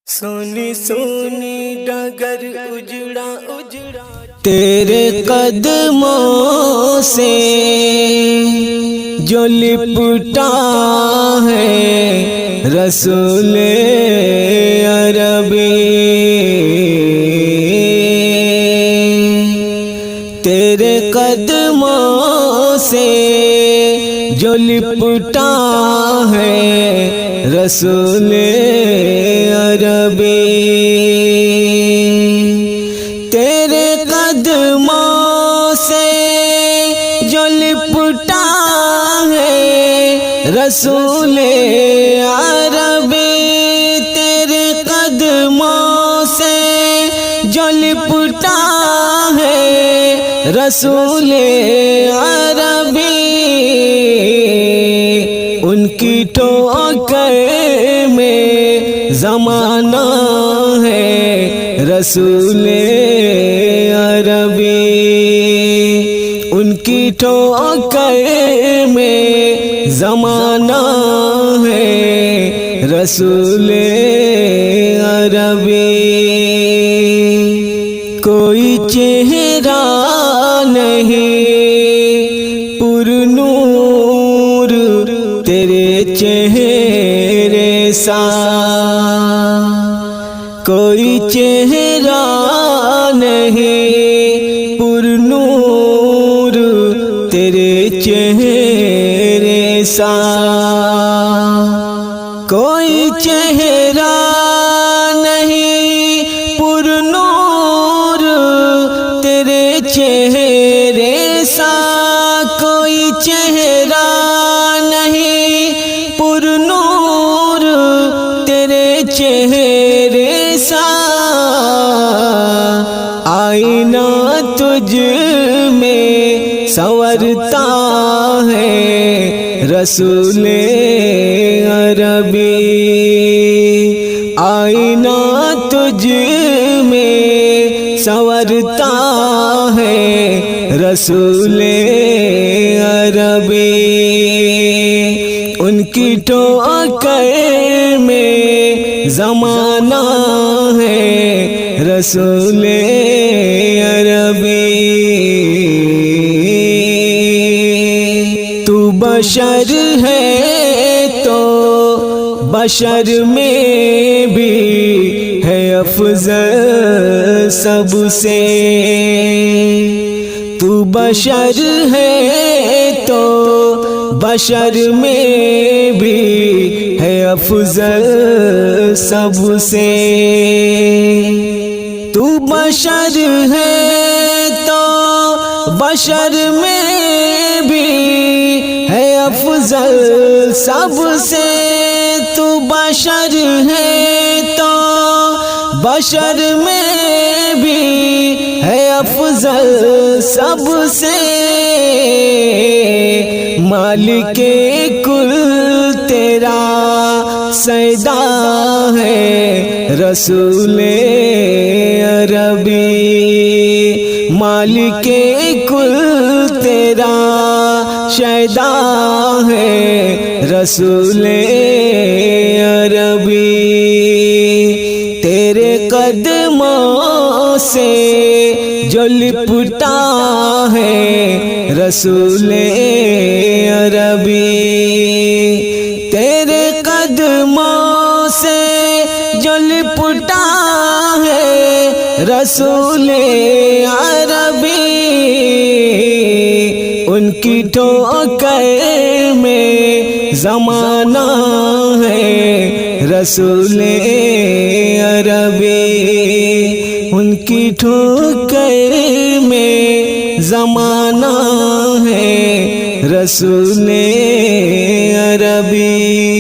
سونی سونی ڈگر اجڑا اجڑا تیرے قدموں سے جو لپٹا ہے رسول عربی، تیرے قدموں سے جو لپٹا ہے رسول عربی، تیرے قدموں سے جو لپٹا ہے رسول عربی، تیرے قدموں سے جو لپٹا ہے رسول عربی، ان کی ٹھوکر میں زمانہ ہے رسول عربی، ان کی ٹھوکر میں زمانہ ہے رسول عربی، کوئی چہرہ نہیں پر نور تیرے چہرے سا، کوئی چہرہ نہیں پر نور تیرے چہرے سا، کوئی چہرہ نہیں پر نور تیرے چہرے سا، کوئی چہرہ نہیں پر نور تیرے چہرے سا، آئینہ تجھ میں سنورتا ہے رسول عربی، آئینہ تجھ میں سنورتا ہے رسول عربی، ان کی ٹھوکر میں زمانہ ہے رسول عربی، تو بشر ہے تو بشر میں بھی ہے افضل سب سے، تو بشر ہے تو بشر میں بھی ہے افضل سب سے، تو بشر ہے تو بشر میں بھی ہے افضل سب سے، تو بشر ہے تو بشر میں بھی ہے افضل سب سے، مالک کل تیرا سیدا ہے رسول عربی، مالک کل تیرا سیدا ہے رسول عربی، تیرے قدموں سے جو لپٹا ہے رسول عربی، تیرے قدموں سے جو لپٹا ہے رسول عربی، ان کی ٹھوکر میں زمانہ ہے رسول عربی، ان کی ٹھوکر میں زمانہ ہے رسول عربی۔